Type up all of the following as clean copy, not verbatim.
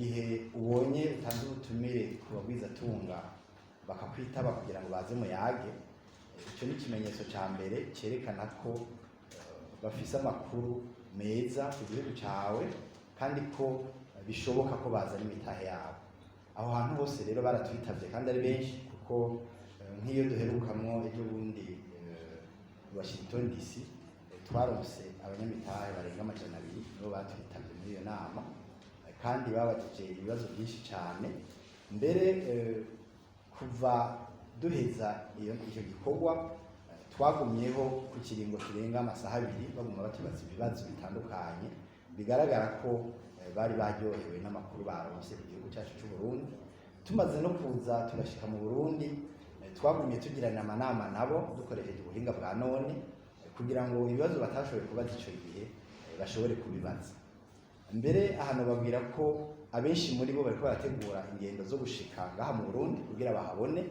igihe ubonye utanze ubutumire ku bagwizatunga bakakwitaba kugira ngo baze muyage, icyo ni ikimenyetso cya mbere cyerekana ko bafise amakuru meza ku gihugu cyawe kandi ko bishoboka ko bazana imitahe yabo. Aho hantu hose rero baratwitabye kandi ari benshi, kuko nk'iyo duherukamwo ejo bundi Washington DC twaronse abanyamitahe barenga 200 nibo batwitabye muri iyo nama, kandi babajije ibibazo byinshi cyane. Mbere kuva duheza icyo gikorwa twagumyeho ku kiringo kirenga amasaha 2 baguma batubaza ibibazo bitandukanye, bigaragara ko bari baryohewe n'amakuru baronse ku gihugu cyacu cy'u Burundi. Tumaze no kuza tugashika mu Burundi, twagumye tugirana amanama nabo dukoresheje ubuhinga bwa none kugira ngo ibibazo batashoboye kubaza icyo gihe bashobore kubibaza. Mbere ahantu babwira ko abenshi muri bo bariko barategura ingendo zo gushika ngaha mu Burundi kugira bahabone.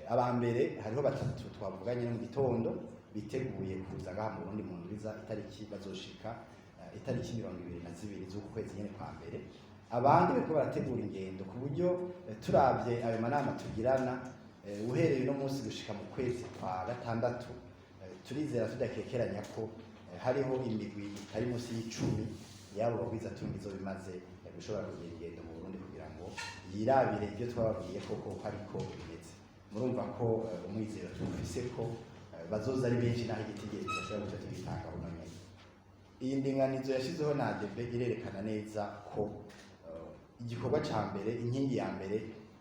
Abambere hariho 3 twavuganye mu gitondo biteguye kuza ngaha mu Burundi mu ndwiza itariki bazoshika itariki 22 z'ukwezi nyene kwa mbere. Abandi bariko barategura ingendo ku buryo turavye ayo manama tugirana uhereye no munsi gushika mu kwezi kwa gatandatu, turizera tudakekeranya ko hariho imigwi itari munsi y'icumi yabo bagwizatunga izo bimaze gushobora kugira ingendo mu Burundi kugira ngo yirabire ibyo twababwiye koko ariko bimeze. Murumva ko umwizero tufise ko bazoza ari benshi naho igitigiri bashobora guca tugitanga ubumenyi. Iyi ndinganizo yashizeho na ADB irerekana neza ko igikorwa ca mbere, inkingi ya mbere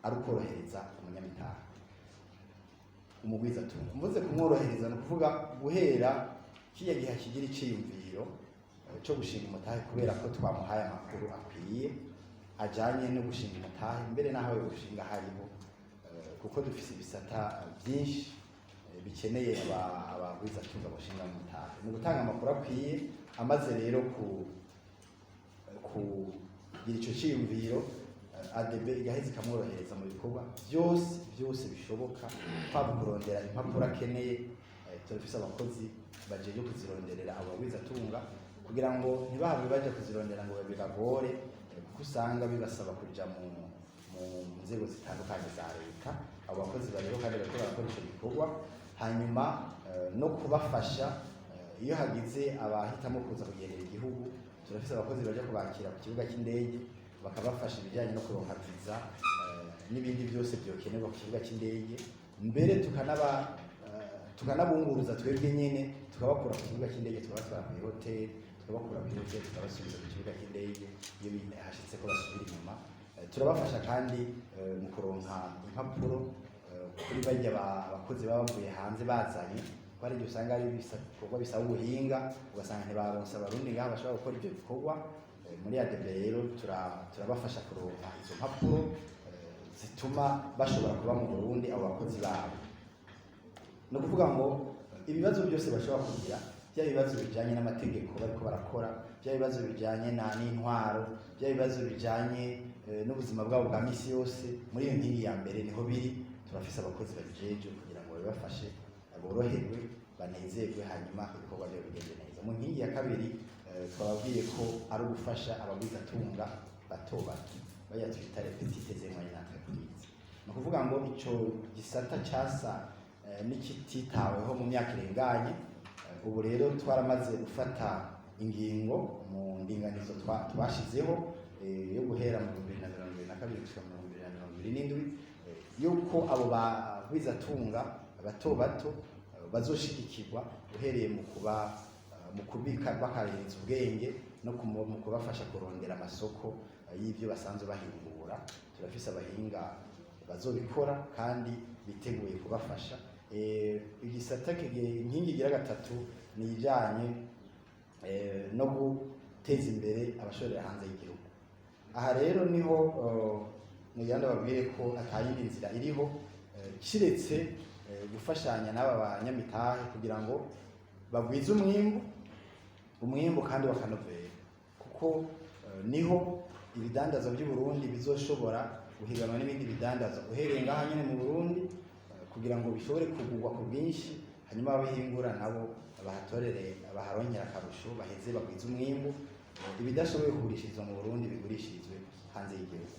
ari ukorohereza umunyamitahe, umugwizatunga. Mvuze kumworohereza no kuvuga guhera kiya gihe kigira iciyumviro cyo gushinga umutahe, kubera ko twamuhaye amakuru akwiye ajanye no gushinga umutahe, mbere naho yo gushinga hariho, kuko dufise ibisata byinshi bikeneye abagwizatunga bashinga umutahe. Mu gutanga amakuru akwiye, amaze rero kugira icyo cyiyumviro, ADB igaheza ikamworohereza mu bikorwa byose bishoboka, kwaba kurondera impapuro akeneye. Turafise abakozi bajeje kuzironderera abo bagwizatunga kugira ngo ntibahabwe baje kuzirondera ngo bibagore, kuko usanga bibasaba kuja mu nzego zitandukanye za leta. Abo bakozi barero kandi bariko barakora ico gikorwa, hanyuma no kubafasha iyo hagize abahitamo kuza kugendera igihugu. Turafise abakozi baje kubakira ku kibuga cy'indege bakabafasha ibijyanye no kuronka visa n'ibindi byose byokenerwa ku kibuga cy'indege. Mbere tukanabunguruza twebwe nyene, tukabakura ku kibuga cy'indege tukabatwara ku hoteli, tukabakura ku hoteli tukabasubiza ku kibuga cy'indege iyo hashitse ko basubira inyuma. Turabafasha kandi mu kuronka impapuro kuri bajya abakozi baba bavuye hanze bazanye, ko ari byo usanga ari ibikorwa bisaba ubuhinga, ugasanga ntibaronse abarundi ngaha bashobora gukora ibyo bikorwa. Muri ADB rero turabafasha kuronka izo mpapuro zituma bashobora kuba mu Burundi abo bakozi babo. No kuvuga ngo ibibazo byose bashobora kugira, bya bibazo bijanye n'amategeko bariko barakora, bya bibazo bijanye n'intwaro, bya bibazo bijanye n'ubuzima bwabo bwa misi yose, muri iyo nkingi ya mbere niho biri. Turafise abakozi bajeje kugira ngo babafashe boroherwe banezerwe, hanyuma ibikorwa byo bigende neza. Mu nkingi ya kabiri twababwiye ko ari ugufasha abagwizatunga bato bato, baya twita petite et moyenne entreprise. No kuvuga ngo ico gisata casa n'ikititaweho mu myaka irenganye. Ubu rero twaramaze gufata ingingo mu ndinganizo twashizeho yo guhera mu 2022 gushika mu 2027 yuko abo bagwizatunga bato bato bazoshigikirwa uhereye mu kubika bakaririza ubwenge no mu kubafasha kurondera amasoko y'ibyo basanzwe bahingura. Turafise abahinga bazobikora kandi biteguye kubafasha. Igisata inkingi igira gatatu ni ijanye no guteza imbere abashorera hanze y'igihugu. Aha rero niho niganda babwire ko atayindi nzira iriho kiretse gufashanya n'aba banyamitahe kugira ngo bagwize umwimbu kandi bakanovera, kuko niho ibidandaza by'u Burundi bizoshobora guhiganwa n'ibindi bidandaza uhereye ngaha nyene mu Burundi, kugira ngo bishobore kugurwa ku bwinshi, hanyuma abahingura nabo bahatorere baharongera akarusho, baheze bagwize umwimbu, ibidashoboye kugurishirizwa mu Burundi bigurishirizwe hanze y'igihugu.